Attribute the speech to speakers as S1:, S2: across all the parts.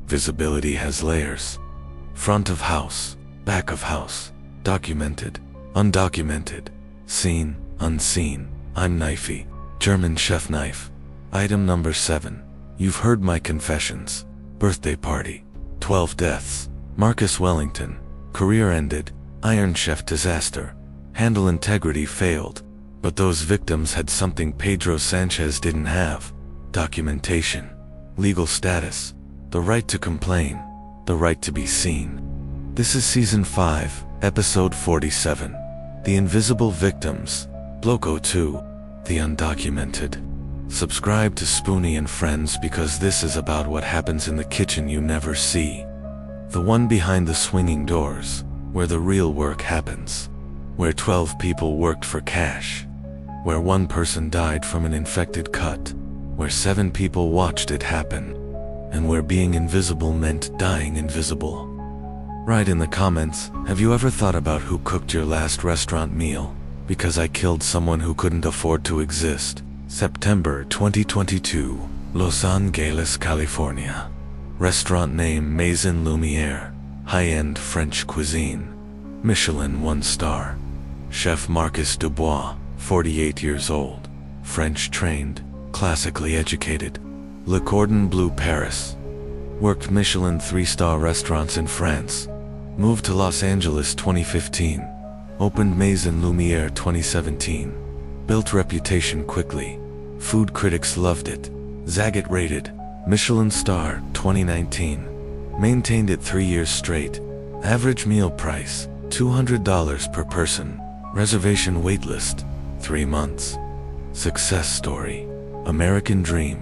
S1: Visibility has layers. Front of house, back of house, documented, undocumented, seen, unseen. I'm Knifey, German chef knife. Item number 7. You've heard my confessions. Birthday party. 12 deaths. Marcus Wellington. Career ended. Iron Chef disaster. Handle integrity failed. But those victims had something Pedro Sanchez didn't have. Documentation. Legal status. The right to complain. The right to be seen. This is Season 5, Episode 47. The Invisible Victims. Bloco 2. The Undocumented. Subscribe to Spoony and Friends because this is about what happens in the kitchen you never see. The one behind the swinging doors, where the real work happens. Where 12 people worked for cash. Where one person died from an infected cut. Where 7 people watched it happen. And where being invisible meant dying invisible. Write in the comments, have you ever thought about who cooked your last restaurant meal? Because I killed someone who couldn't afford to exist. September 2022, Los Angeles, California. Restaurant name Maison Lumiere. High-end French cuisine. Michelin 1 star. Chef Marcus Dubois, 48 years old. French trained, classically educated. Le Cordon Bleu Paris. Worked Michelin 3-star restaurants in France. Moved to Los Angeles 2015. Opened Maison Lumiere 2017. Built reputation quickly. Food critics loved it. Zagat rated. Michelin star 2019. Maintained it 3 years straight. Average meal price $200 per person. Reservation waitlist 3 months. Success story. American dream.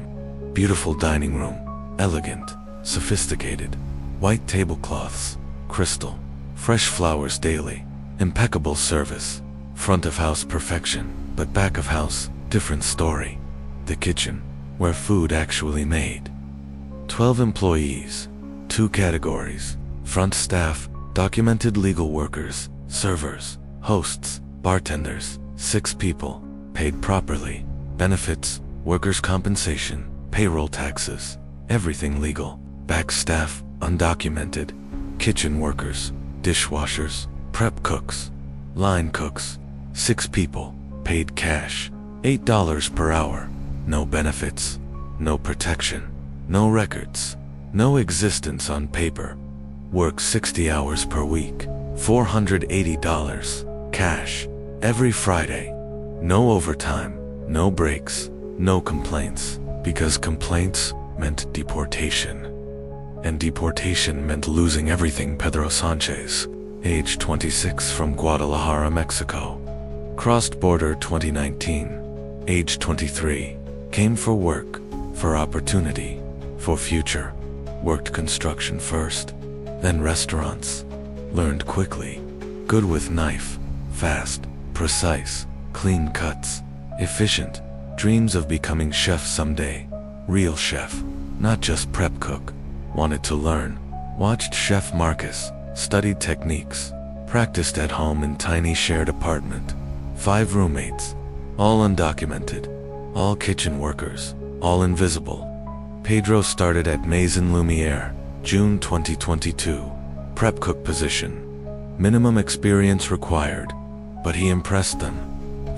S1: Beautiful dining room. Elegant. Sophisticated. White tablecloths. Crystal. Fresh flowers daily. Impeccable service. Front of house perfection, but back of house, different story. The kitchen, where food actually made. 12 employees. 2 categories. Front staff, documented legal workers, servers, hosts, bartenders. 6 people. Paid properly. Benefits, workers' compensation, payroll taxes. Everything legal. Back staff, undocumented. Kitchen workers, dishwashers, prep cooks, line cooks. 6 people. Paid cash. $8 per hour. No benefits. No protection. No records. No existence on paper. Work 60 hours per week. $480. Cash. Every Friday. No overtime. No breaks. No complaints. Because complaints meant deportation. And deportation meant losing everything. Pedro Sanchez, age 26, from Guadalajara, Mexico. Crossed border 2019. Age 23. Came for work, for opportunity, for future. Worked construction first, then restaurants. Learned quickly. Good with knife. Fast, precise, clean cuts. Efficient. Dreams of becoming chef someday. Real chef, not just prep cook. Wanted to learn. Watched Chef Marcus. Studied techniques. Practiced at home in tiny shared apartment. 5 roommates. All undocumented. All kitchen workers. All invisible. Pedro started at Maison Lumiere, June 2022. Prep cook position. Minimum experience required. But he impressed them.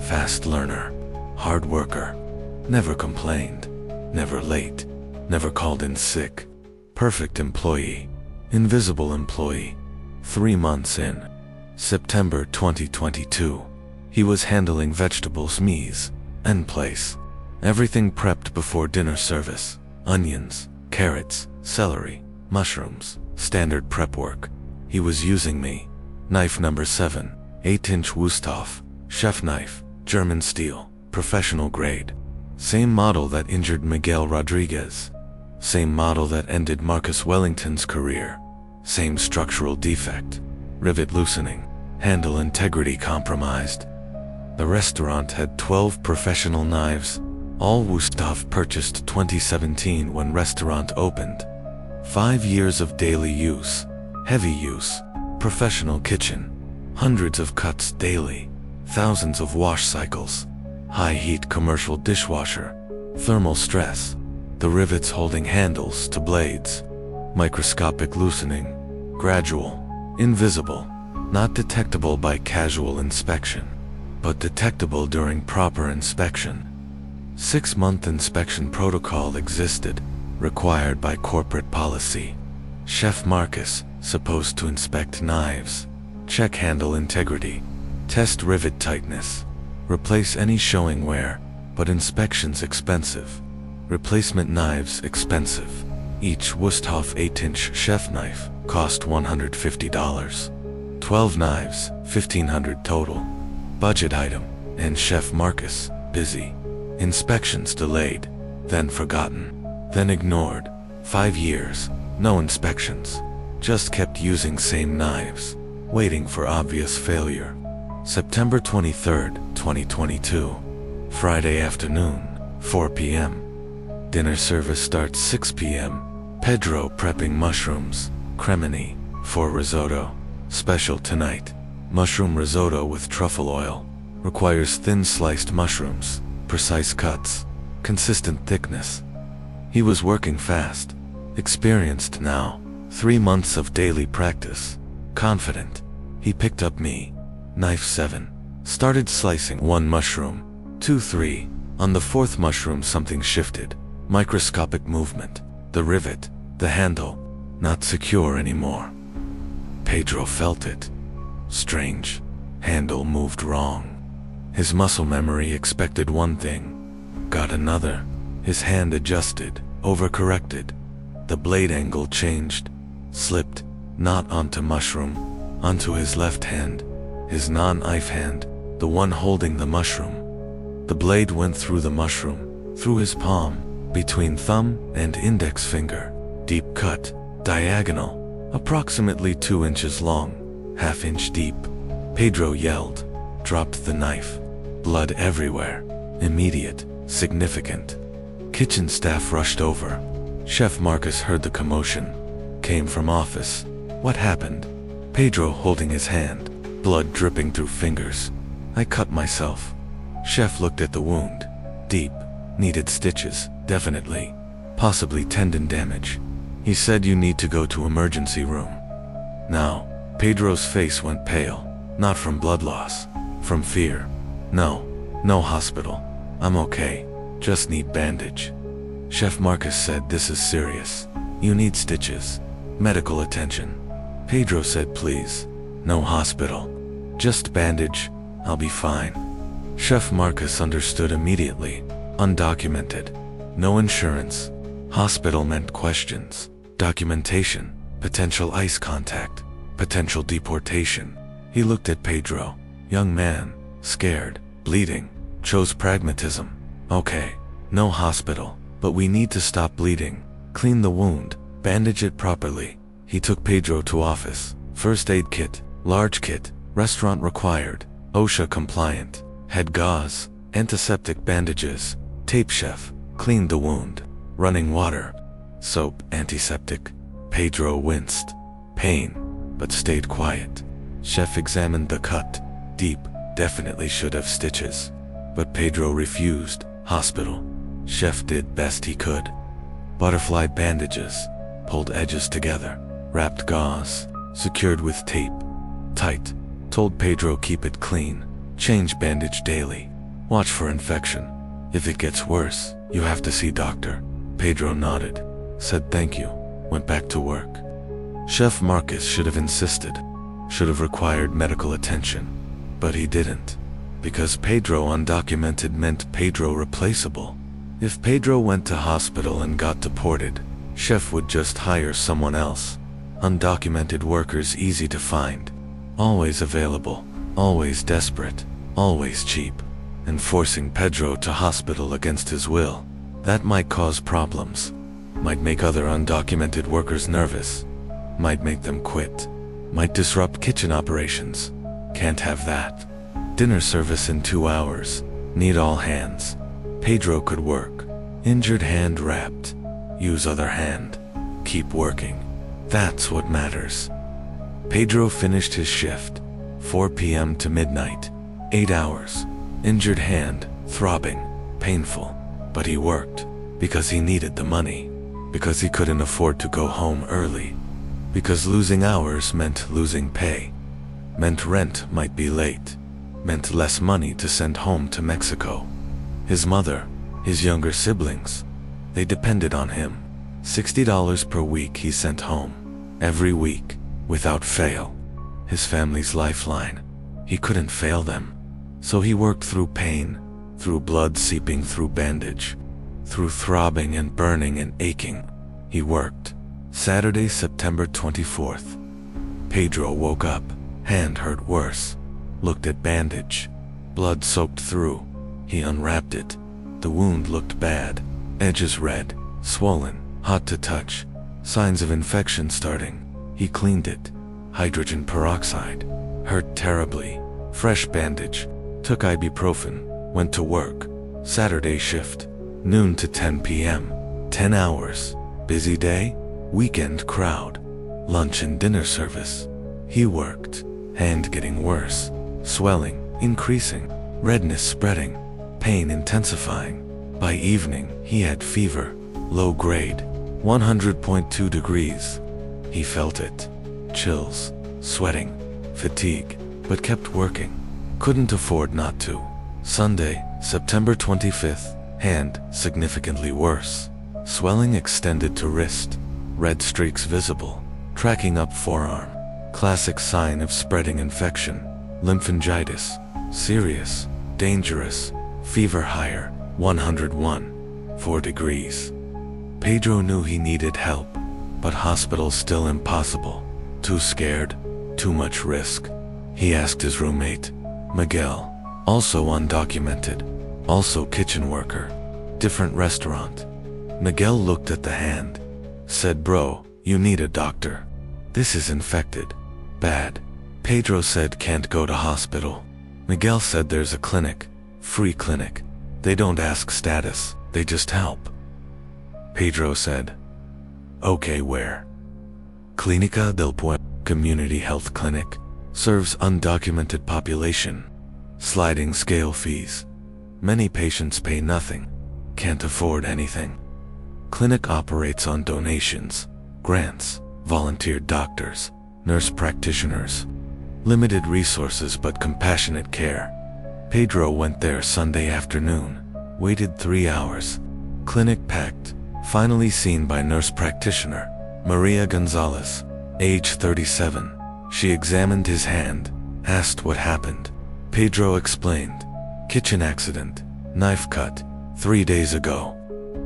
S1: Fast learner. Hard worker. Never complained. Never late. Never called in sick. Perfect employee. Invisible employee. 3 months in. September 2022. He was handling vegetables, mise en place. Everything prepped before dinner service. Onions, carrots, celery, mushrooms. Standard prep work. He was using me. Knife number 7. 8-inch Wusthof. Chef knife. German steel. Professional grade. Same model that injured Miguel Rodriguez. Same model that ended Marcus Wellington's career. Same structural defect. Rivet loosening. Handle integrity compromised. The restaurant had 12 professional knives. All Wusthof purchased 2017 when restaurant opened. 5 years of daily use. Heavy use. Professional kitchen. Hundreds of cuts daily. Thousands of wash cycles. High heat commercial dishwasher. Thermal stress. The rivets holding handles to blades. Microscopic loosening. Gradual. Invisible. Not detectable by casual inspection, but detectable during proper inspection. 6-month inspection protocol existed, required by corporate policy. Chef Marcus, supposed to inspect knives, check handle integrity, test rivet tightness, replace any showing wear, but inspections expensive. Replacement knives expensive. Each Wusthof 8-inch chef knife cost $150. 12 knives, $1,500 total. Budget item, and Chef Marcus, busy. Inspections delayed, then forgotten, then ignored. 5 years, no inspections. Just kept using same knives, waiting for obvious failure. September 23, 2022. Friday afternoon, 4 p.m. Dinner service starts 6 p.m. Pedro prepping mushrooms, cremini, for risotto. Special tonight. Mushroom risotto with truffle oil. Requires thin sliced mushrooms, precise cuts, consistent thickness. He was working fast, experienced now, 3 months of daily practice, confident. He picked up me, knife 7, started slicing 1 mushroom, 2, 3. On the 4th mushroom something shifted, microscopic movement, the rivet, the handle, not secure anymore. Pedro felt it. Strange. Handle moved wrong. His muscle memory expected one thing, got another. His hand adjusted, overcorrected. The blade angle changed, slipped, not onto mushroom, onto his left hand, his non-knife hand, the one holding the mushroom. The blade went through the mushroom, through his palm, between thumb and index finger. Deep cut, diagonal, approximately 2 inches long, ½ inch deep. Pedro yelled, dropped the knife. Blood everywhere. Immediate, significant. Kitchen staff rushed over. Chef Marcus heard the commotion. Came from office. What happened? Pedro holding his hand, blood dripping through fingers. I cut myself. Chef looked at the wound. Deep. Needed stitches, definitely. Possibly tendon damage. He said you need to go to emergency room. Now, Pedro's face went pale. Not from blood loss. From fear. No hospital. I'm okay. Just need bandage. Chef Marcus said this is serious. You need stitches. Medical attention. Pedro said please. No hospital. Just bandage. I'll be fine. Chef Marcus understood immediately. Undocumented. No insurance. Hospital meant questions. Documentation. Potential ICE contact. Potential deportation. He looked at Pedro. Young man. Scared. Bleeding. Chose pragmatism. Okay. No hospital. But we need to stop bleeding. Clean the wound. Bandage it properly. He took Pedro to office. First aid kit. Large kit. Restaurant required. OSHA compliant. Had gauze. Antiseptic bandages. Tape chef. Cleaned the wound. Running water. Soap. Antiseptic. Pedro winced. Pain. But stayed quiet. Chef examined the cut. Deep. Definitely should have stitches. But Pedro refused. Hospital. Chef did best he could. Butterfly bandages. Pulled edges together. Wrapped gauze. Secured with tape. Tight. Told Pedro keep it clean. Change bandage daily. Watch for infection. If it gets worse, you have to see doctor. Pedro nodded. Said thank you. Went back to work. Chef Marcus should have insisted. Should have required medical attention. But he didn't. Because Pedro undocumented meant Pedro replaceable. If Pedro went to hospital and got deported, Chef would just hire someone else. Undocumented workers easy to find. Always available. Always desperate. Always cheap. And forcing Pedro to hospital against his will, that might cause problems. Might make other undocumented workers nervous. Might make them quit. Might disrupt kitchen operations. Can't have that. Dinner service in 2 hours. Need all hands. Pedro could work. Injured hand wrapped. Use other hand. Keep working. That's what matters. Pedro finished his shift. 4 p.m. to midnight. 8 hours. Injured hand, throbbing, painful. But he worked. Because he needed the money. because he couldn't afford to go home early, because losing hours meant losing pay, meant rent might be late, meant less money to send home to Mexico. His mother, his younger siblings, they depended on him. $60 per week he sent home, every week, without fail. His family's lifeline. He couldn't fail them. So he worked through pain, through blood seeping through bandage, through throbbing and burning and aching. He worked. Saturday, September 24th. Pedro woke up, hand hurt worse, looked at bandage, blood soaked through. He unwrapped it. The wound looked bad, edges red, swollen, hot to touch, signs of infection starting. He cleaned it. Hydrogen peroxide, hurt terribly, fresh bandage, took ibuprofen, went to work. Saturday shift, noon to 10 p.m., 10 hours, busy day, weekend crowd, lunch and dinner service. He worked, hand getting worse, swelling, increasing, redness spreading, pain intensifying. By evening, he had fever, low grade, 100.2 degrees. He felt it, chills, sweating, fatigue, but kept working. Couldn't afford not to. Sunday, September 25th, hand significantly worse. Swelling extended to wrist, red streaks visible, tracking up forearm. Classic sign of spreading infection. Lymphangitis, serious, dangerous, fever higher, 101.4 degrees. Pedro knew he needed help, but hospital still impossible. Too scared, too much risk. He asked his roommate, Miguel, also undocumented, also kitchen worker, different restaurant. Miguel looked at the hand, said, "Bro, you need a doctor. This is infected. Bad." Pedro said, "Can't go to hospital." Miguel said, "There's a clinic, free clinic. They don't ask status, they just help." Pedro said, "Okay, where?" Clínica del Pueblo Community Health Clinic, serves undocumented population. Sliding scale fees. Many patients pay nothing, can't afford anything. Clinic operates on donations, grants, volunteered doctors, nurse practitioners. Limited resources but compassionate care. Pedro went there Sunday afternoon, waited 3 hours. Clinic packed, finally seen by nurse practitioner, Maria Gonzalez, age 37. She examined his hand, asked what happened. Pedro explained, "Kitchen accident, knife cut, 3 days ago."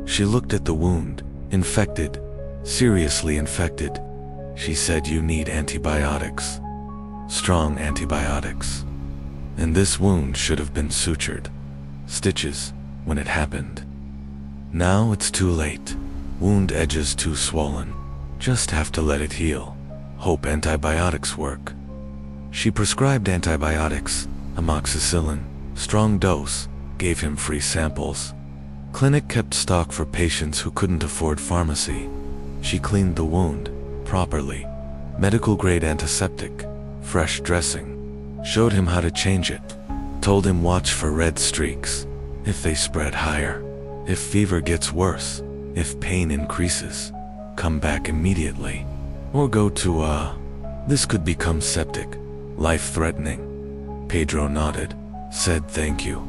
S1: She looked at the wound, infected, seriously infected. She said, "You need antibiotics, strong antibiotics. And this wound should have been sutured, stitches, when it happened. Now it's too late, wound edges too swollen. Just have to let it heal. Hope antibiotics work." She prescribed antibiotics, amoxicillin, strong dose, gave him free samples. Clinic kept stock for patients who couldn't afford pharmacy. She cleaned the wound, properly. Medical grade antiseptic, fresh dressing. Showed him how to change it. Told him watch for red streaks, if they spread higher, if fever gets worse, if pain increases, come back immediately. Or go to this could become septic, life-threatening. Pedro nodded, said thank you.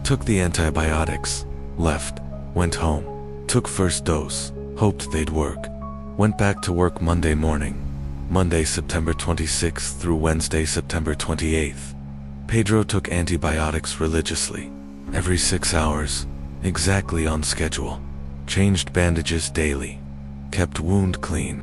S1: Took the antibiotics, left, went home, took first dose, hoped they'd work. Went back to work Monday morning, Monday, September 26th through Wednesday, September 28th. Pedro took antibiotics religiously, every 6 hours, exactly on schedule. Changed bandages daily, kept wound clean.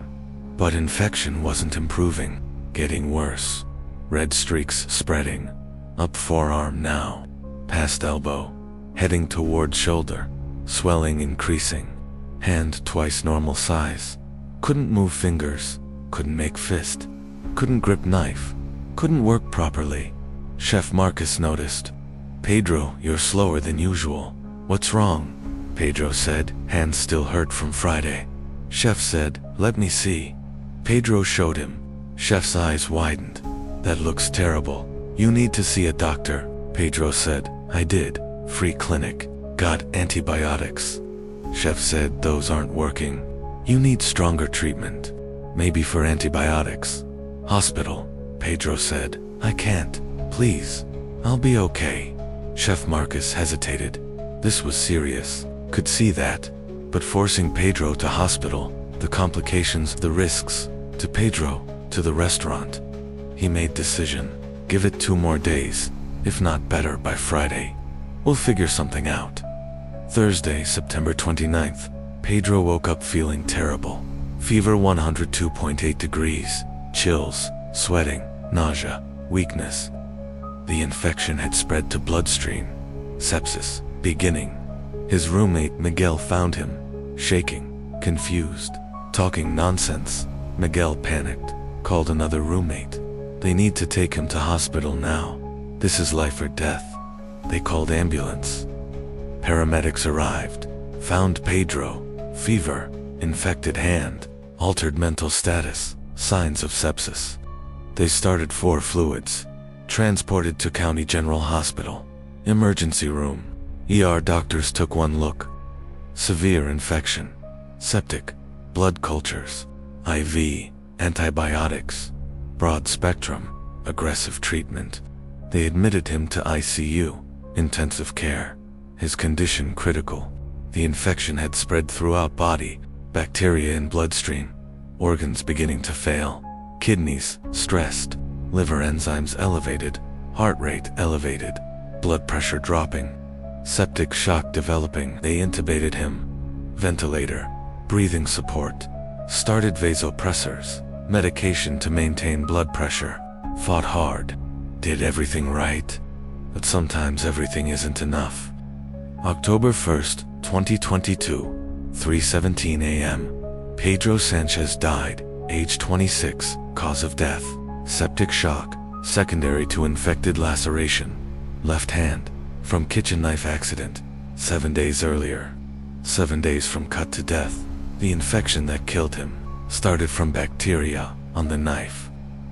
S1: But infection wasn't improving, getting worse. Red streaks spreading, up forearm now, past elbow, heading toward shoulder, swelling increasing. Hand twice normal size. Couldn't move fingers, couldn't make fist, couldn't grip knife, couldn't work properly. Chef Marcus noticed. "Pedro, you're slower than usual. What's wrong?" Pedro said, hand still hurt from Friday. Chef said, "Let me see." Pedro showed him. Chef's eyes widened. "That looks terrible. You need to see a doctor." Pedro said, "I did. Free clinic. Got antibiotics." Chef said, "Those aren't working. You need stronger treatment. Maybe for antibiotics. Hospital, Pedro said. I can't. Please. I'll be okay. Chef Marcus hesitated. This was serious. Could see that. But forcing Pedro to hospital, the complications, the risks, to Pedro, to the restaurant. He made decision. Give it 2 more days, if not better by Friday. We'll figure something out. Thursday, September 29th, Pedro woke up feeling terrible. Fever 102.8 degrees, chills, sweating, nausea, weakness. The infection had spread to bloodstream. Sepsis, beginning. His roommate Miguel found him, shaking, confused, talking nonsense. Miguel panicked, called another roommate. They need to take him to hospital now. This is life or death. They called ambulance. Paramedics arrived, found Pedro, fever, infected hand, altered mental status, signs of sepsis. They started 4 fluids, transported to County General Hospital, emergency room. ER doctors took 1 look. Severe infection, septic, blood cultures, IV, antibiotics, broad spectrum, aggressive treatment. They admitted him to ICU, intensive care. His condition critical. The infection had spread throughout body, bacteria in bloodstream, organs beginning to fail, kidneys stressed, liver enzymes elevated, heart rate elevated, blood pressure dropping, septic shock developing. They intubated him. Ventilator, breathing support, started vasopressors, medication to maintain blood pressure, fought hard, did everything right. But sometimes everything isn't enough. October 1st, 2022, 3:17 a.m. Pedro Sanchez died, age 26, cause of death, septic shock, secondary to infected laceration, left hand, from kitchen knife accident, 7 days earlier. 7 days from cut to death. The infection that killed him started from bacteria on the knife.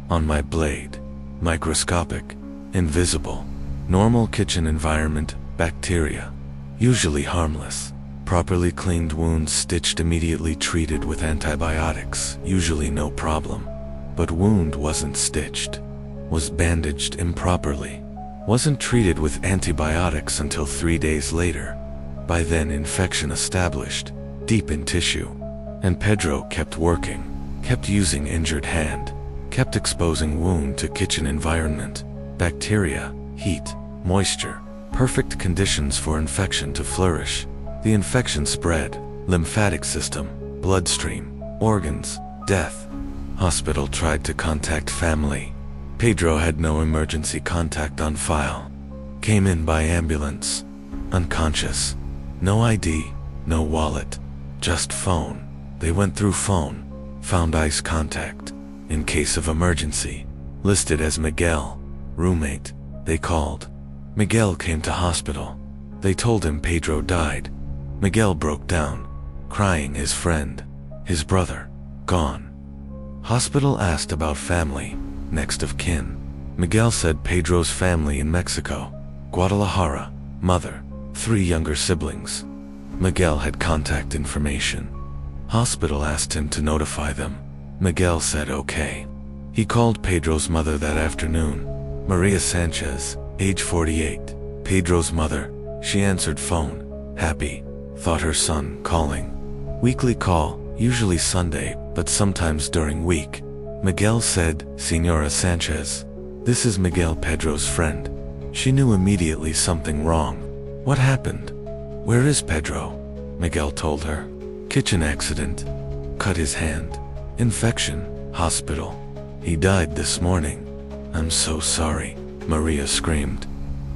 S1: On my blade, microscopic, invisible, normal kitchen environment, bacteria, usually harmless. Properly cleaned wounds stitched immediately treated with antibiotics, usually no problem. But wound wasn't stitched, was bandaged improperly, wasn't treated with antibiotics until 3 days later. By then infection established, deep in tissue. And Pedro kept working, kept using injured hand, kept exposing wound to kitchen environment, bacteria, heat, moisture, perfect conditions for infection to flourish. The infection spread, lymphatic system, bloodstream, organs, death. Hospital tried to contact family. Pedro had no emergency contact on file. Came in by ambulance. Unconscious. No ID, no wallet, just phone. They went through phone, found ICE contact. In case of emergency, listed as Miguel, roommate. They called. Miguel came to hospital. They told him Pedro died. Miguel broke down, crying his friend, his brother, gone. Hospital asked about family, next of kin. Miguel said Pedro's family in Mexico, Guadalajara, mother, 3 younger siblings. Miguel had contact information. Hospital asked him to notify them. Miguel said okay. He called Pedro's mother that afternoon, Maria Sanchez, age 48, Pedro's mother. She answered phone, happy, thought her son calling. Weekly call, usually Sunday, but sometimes during week. Miguel said, Senora Sanchez. This is Miguel, Pedro's friend. She knew immediately something wrong. What happened? Where is Pedro? Miguel told her. Kitchen accident. Cut his hand. Infection. Hospital. He died this morning. I'm so sorry, Maria screamed.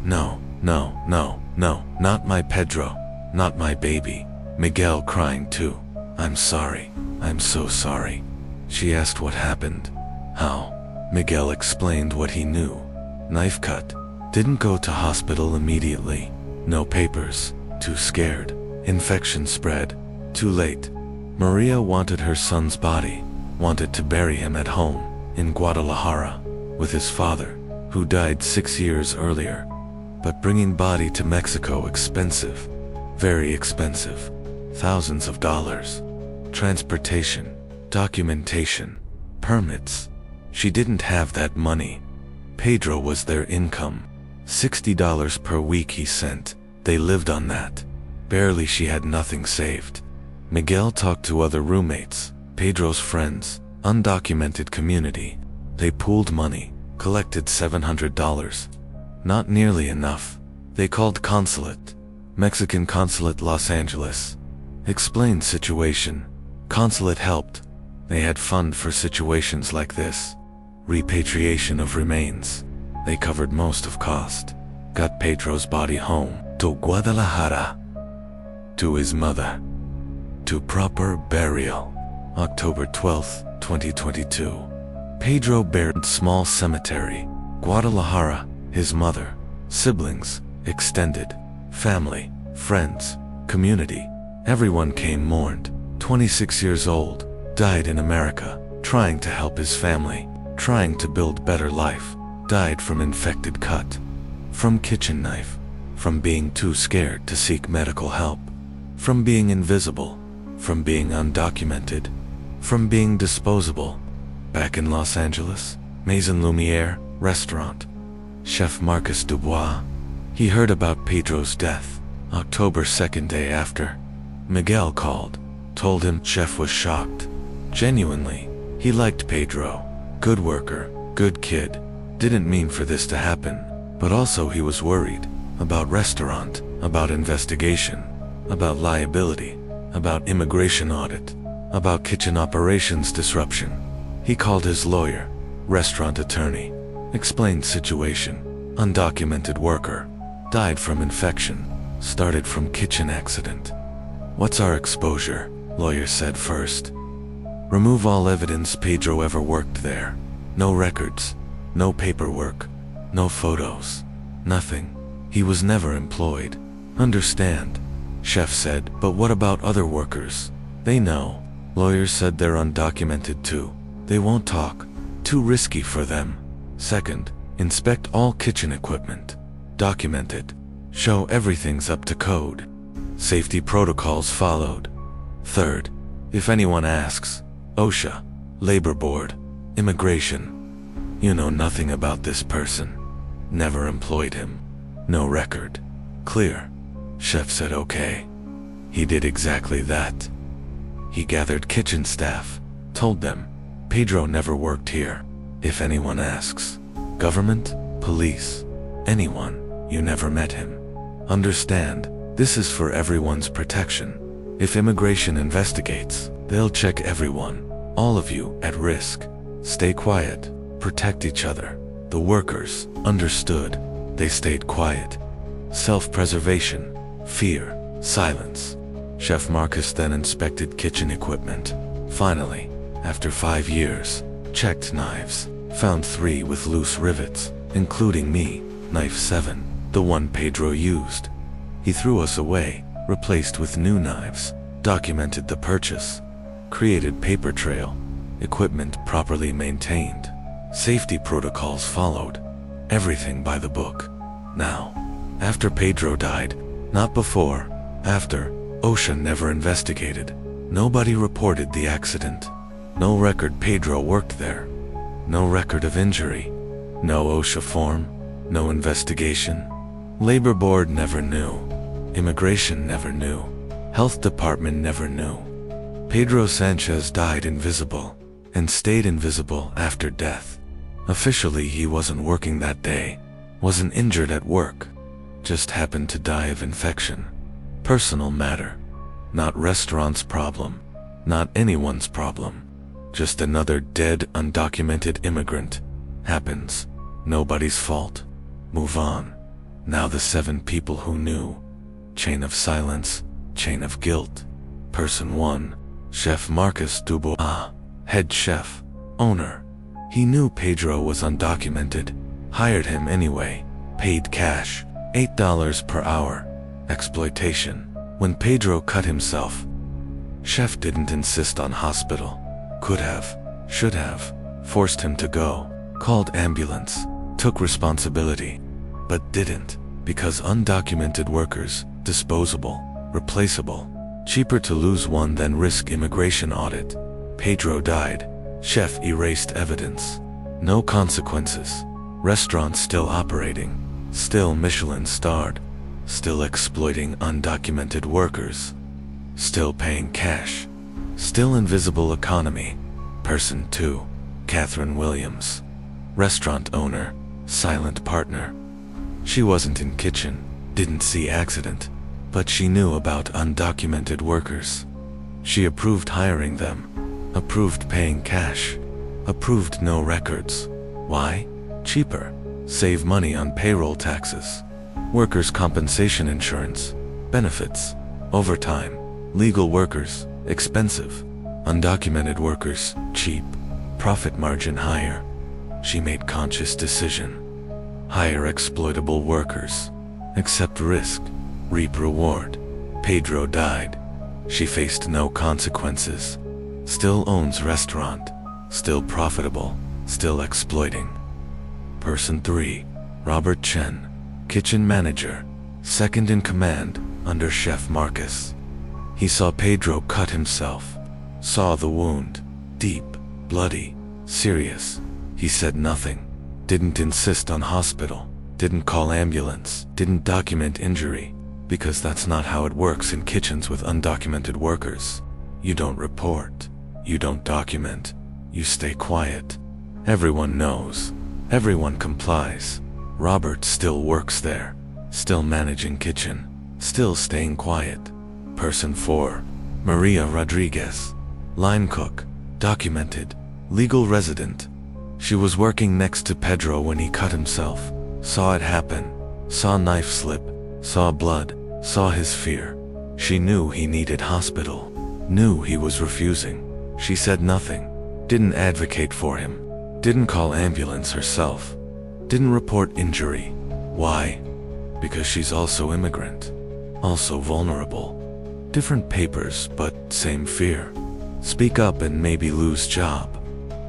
S1: No, no, no, no, not my Pedro. Not my baby. Miguel crying too. I'm sorry. I'm so sorry. She asked what happened. How? Miguel explained what he knew. Knife cut. Didn't go to hospital immediately. No papers. Too scared. Infection spread. Too late. Maria wanted her son's body. Wanted to bury him at home, in Guadalajara, with his father, who died 6 years earlier. But bringing body to Mexico expensive. Very expensive. Thousands of dollars. transportation, documentation, permits. She didn't have that money. Pedro was their income. $60 per week he sent. They lived on that. Barely she had nothing saved. Miguel talked to other roommates, Pedro's friends, undocumented community. They pooled money, collected $700. Not nearly enough. They called consulate. Mexican consulate Los Angeles. Explained situation. Consulate helped. They had fund for situations like this. Repatriation of remains. They covered most of cost. Got Pedro's body home to Guadalajara. To his mother. To proper burial. October 12, 2022. Pedro buried small cemetery. Guadalajara. His mother. Siblings. Extended. Family. Friends. Community. Everyone came mourned. 26 years old. Died in America. Trying to help his family. Trying to build better life. Died from infected cut. From kitchen knife. From being too scared to seek medical help. From being invisible. From being undocumented. From being disposable. Back in Los Angeles, Maison Lumiere restaurant. Chef Marcus Dubois. He heard about Pedro's death. October 2nd, day after. Miguel called. Told him chef was shocked. Genuinely. He liked Pedro. Good worker. Good kid. Didn't mean for this to happen. But also he was worried. About restaurant. About investigation. About liability. About immigration audit. About kitchen operations disruption. He called his lawyer. Restaurant attorney. Explained situation. Undocumented worker. Died from infection. Started from kitchen accident. What's our exposure? Lawyer said first. Remove all evidence Pedro ever worked there. No records. No paperwork. No photos. Nothing. He was never employed. Understand? Chef said, but what about other workers? They know. Lawyers said they're undocumented too. They won't talk. Too risky for them. Second, inspect all kitchen equipment. Document it. Show everything's up to code. Safety protocols followed. Third, if anyone asks, OSHA, Labor Board, Immigration. You know nothing about this person. Never employed him. No record. Clear. Chef said okay. He did exactly that. He gathered kitchen staff, told them, Pedro never worked here. If anyone asks, government, police, anyone, you never met him. Understand, this is for everyone's protection. If immigration investigates, they'll check everyone, all of you, at risk. Stay quiet, protect each other. The workers understood. They stayed quiet. Self-preservation, fear, silence. Chef Marcus then inspected kitchen equipment. Finally, after 5 years, checked knives, found 3 with loose rivets, including me, knife 7, the one Pedro used. He threw us away, replaced with new knives, documented the purchase, created paper trail, equipment properly maintained, safety protocols followed, everything by the book. Now, after Pedro died, not before, after, OSHA never investigated. Nobody reported the accident. No record Pedro worked there. No record of injury. No OSHA form. No investigation. Labor Board never knew. Immigration never knew. Health Department never knew. Pedro Sanchez died invisible, and stayed invisible after death. Officially he wasn't working that day. Wasn't injured at work. Just happened to die of infection. Personal matter. Not restaurant's problem. Not anyone's problem. Just another dead, undocumented immigrant. Happens. Nobody's fault. Move on. Now the 7 people who knew. Chain of silence. Chain of guilt. Person 1. Chef Marcus Dubois. Head chef. Owner. He knew Pedro was undocumented. Hired him anyway. Paid cash. $8 per hour. Exploitation. When Pedro cut himself, Chef didn't insist on hospital. Could have, should have, forced him to go, called ambulance, took responsibility, but didn't, because undocumented workers, disposable, replaceable, Cheaper to lose one than risk immigration audit. Pedro died. Chef erased evidence. No consequences. Restaurant still operating. Still Michelin starred. Still exploiting undocumented workers. Still paying cash. Still invisible economy. Person 2. Catherine Williams. Restaurant owner. Silent partner. She wasn't in kitchen. Didn't see accident. But she knew about undocumented workers. She approved hiring them. Approved paying cash. Approved no records. Why? Cheaper. Save money on payroll taxes. Workers' compensation insurance. Benefits. Overtime. Legal workers. Expensive. Undocumented workers. Cheap. Profit margin higher. She made conscious decision. Hire exploitable workers. Accept risk. Reap reward. Pedro died. She faced no consequences. Still owns restaurant. Still profitable. Still exploiting. Person 3. Robert Chen. Kitchen manager. Second in command, under Chef Marcus. He saw Pedro cut himself. Saw the wound. Deep. Bloody. Serious. He said nothing. Didn't insist on hospital. Didn't call ambulance. Didn't document injury. Because that's not how it works in kitchens with undocumented workers. You don't report. You don't document. You stay quiet. Everyone knows. Everyone complies. Robert still works there. Still managing kitchen. Still staying quiet. Person 4. Maria Rodriguez. Line cook. Documented. Legal resident. She was working next to Pedro when he cut himself. Saw it happen. Saw knife slip. Saw blood. Saw his fear. She knew he needed hospital. Knew he was refusing. She said nothing. Didn't advocate for him. Didn't call ambulance herself. Didn't report injury. Why? Because she's also immigrant. Also vulnerable. Different papers, but same fear. Speak up and maybe lose job.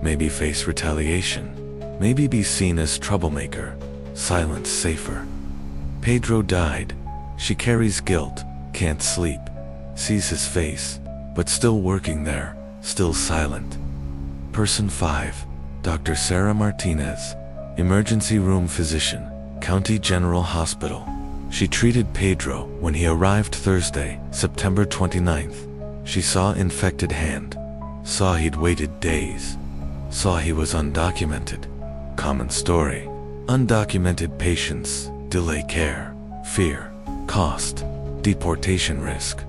S1: Maybe face retaliation. Maybe be seen as troublemaker. Silence safer. Pedro died. She carries guilt, can't sleep. Sees his face, but still working there, still silent. Person 5. Dr. Sarah Martinez. Emergency room physician, County General Hospital. She treated Pedro when he arrived Thursday, September 29th. She saw infected hand. Saw he'd waited days. Saw he was undocumented. Common story. Undocumented patients, delay care, fear, cost, deportation risk.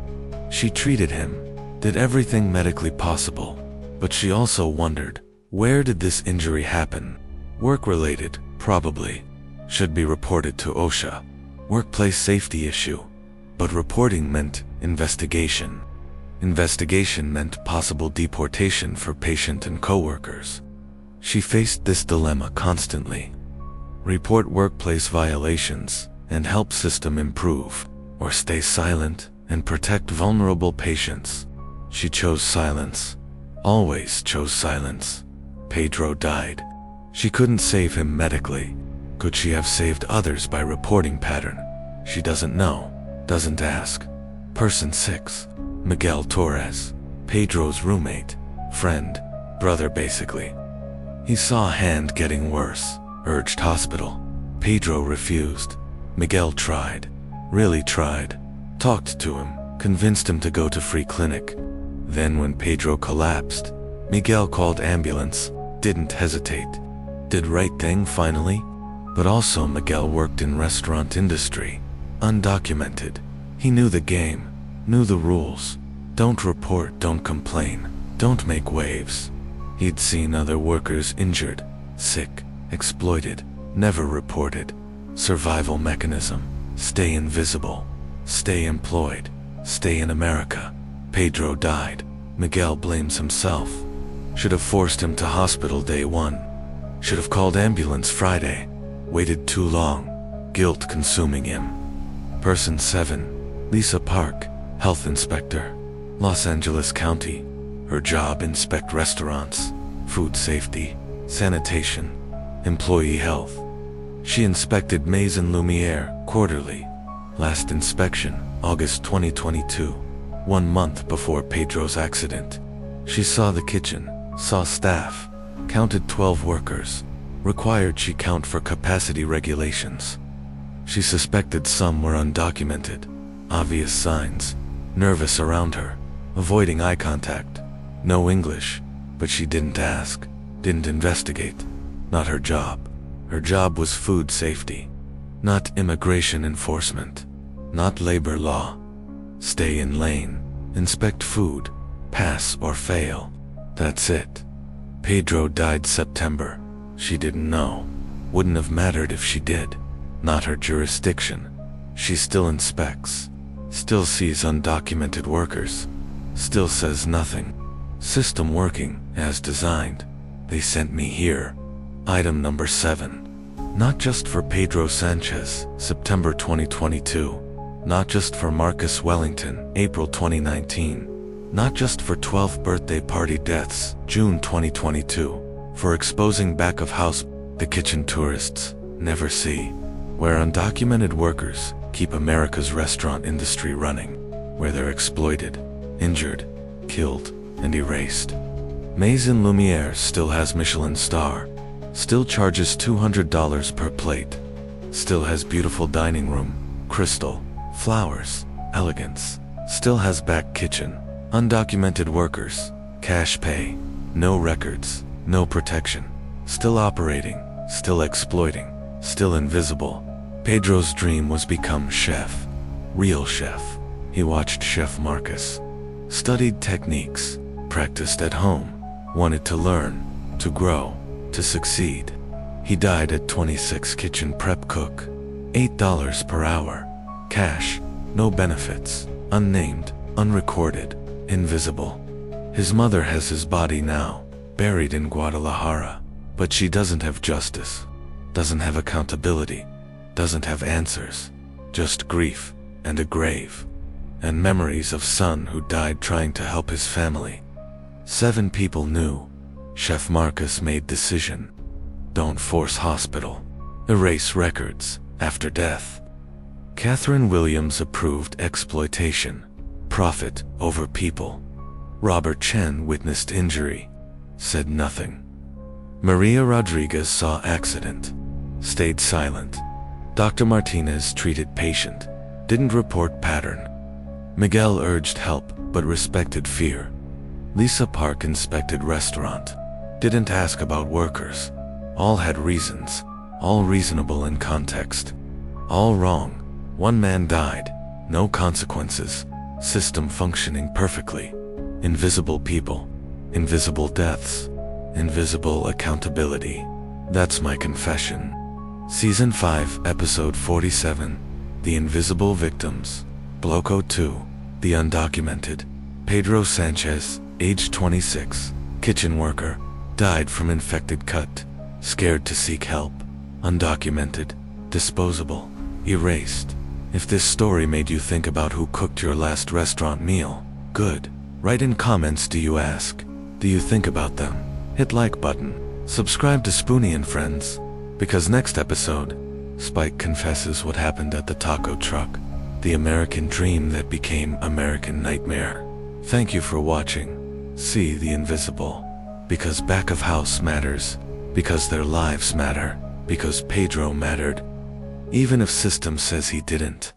S1: She treated him, did everything medically possible, but she also wondered, where did this injury happen? Work-related, probably. Should be reported to OSHA. Workplace safety issue. But reporting meant investigation. Investigation meant possible deportation for patient and coworkers. She faced this dilemma constantly. Report workplace violations and help system improve, or stay silent and protect vulnerable patients. She chose silence. Always chose silence. Pedro died. She couldn't save him medically. Could she have saved others by reporting pattern? She doesn't know, doesn't ask. Person 6. Miguel Torres. Pedro's roommate, friend, brother basically. He saw hand getting worse, urged hospital. Pedro refused. Miguel tried, really tried. Talked to him, convinced him to go to free clinic. Then when Pedro collapsed, Miguel called ambulance, didn't hesitate. Did right thing finally? But also Miguel worked in restaurant industry. Undocumented. He knew the game, knew the rules. Don't report, don't complain, don't make waves. He'd seen other workers injured, sick, exploited, never reported. Survival mechanism. Stay invisible. Stay employed. Stay in America. Pedro died. Miguel blames himself. Should have forced him to hospital day 1. Should have called ambulance Friday. Waited too long. Guilt consuming him. Person 7. Lisa Park, health inspector. Los Angeles County. Her job: inspect restaurants, food safety, sanitation, employee health. She inspected Maison Lumiere quarterly. Last inspection, August 2022. 1 month before Pedro's accident. She saw the kitchen, saw staff, counted 12 workers, required she count for capacity regulations. She suspected some were undocumented, obvious signs, nervous around her, avoiding eye contact, no English, but she didn't ask, didn't investigate. Not her job. Her job was food safety, not immigration enforcement, not labor law. Stay in lane, inspect food, pass or fail. That's it. Pedro died September. She didn't know. Wouldn't have mattered if she did. Not her jurisdiction. She still inspects, still sees undocumented workers, still says nothing. System working as designed. They sent me here. Item number 7. Not just for Pedro Sanchez, September 2022. Not just for Marcus Wellington, April 2019. Not just for 12th birthday party deaths, June 2022. For exposing back of house, the kitchen tourists never see. Where undocumented workers keep America's restaurant industry running. Where they're exploited, injured, killed, and erased. Maison Lumiere still has Michelin star. Still charges $200 per plate. Still has beautiful dining room, crystal, flowers, elegance. Still has back kitchen. Undocumented workers, cash pay, no records, no protection. Still operating, still exploiting, still invisible. Pedro's dream was become chef. Real chef. He watched Chef Marcus. Studied techniques, practiced at home, wanted to learn, to grow, to succeed. He died at 26 kitchen prep cook. $8 per hour. Cash, no benefits, unnamed, unrecorded, invisible. His mother has his body now, buried in Guadalajara. But she doesn't have justice, doesn't have accountability, doesn't have answers. Just grief and a grave. And memories of son who died trying to help his family. 7 people knew. Chef Marcus made decision. Don't force hospital. Erase records after death. Catherine Williams approved exploitation. Profit over people. Robert Chen witnessed injury. Said nothing. Maria Rodriguez saw accident. Stayed silent. Dr. Martinez treated patient. Didn't report pattern. Miguel urged help, but respected fear. Lisa Park inspected restaurant. Didn't ask about workers. All had reasons. All reasonable in context. All wrong. 1 man died. No consequences. System functioning perfectly. Invisible people. Invisible deaths. Invisible accountability. That's my confession. Season 5, Episode 47. The Invisible Victims. Bloco 2. The Undocumented. Pedro Sanchez, age 26, kitchen worker, died from infected cut, scared to seek help, undocumented, disposable, erased. If this story made you think about who cooked your last restaurant meal, good. Write in comments, do you ask? Do you think about them? Hit like button. Subscribe to Spoony and Friends. Because next episode, Spike confesses what happened at the taco truck. The American dream that became American nightmare. Thank you for watching. See the invisible. Because back of house matters. Because their lives matter. Because Pedro mattered. Even if system says he didn't.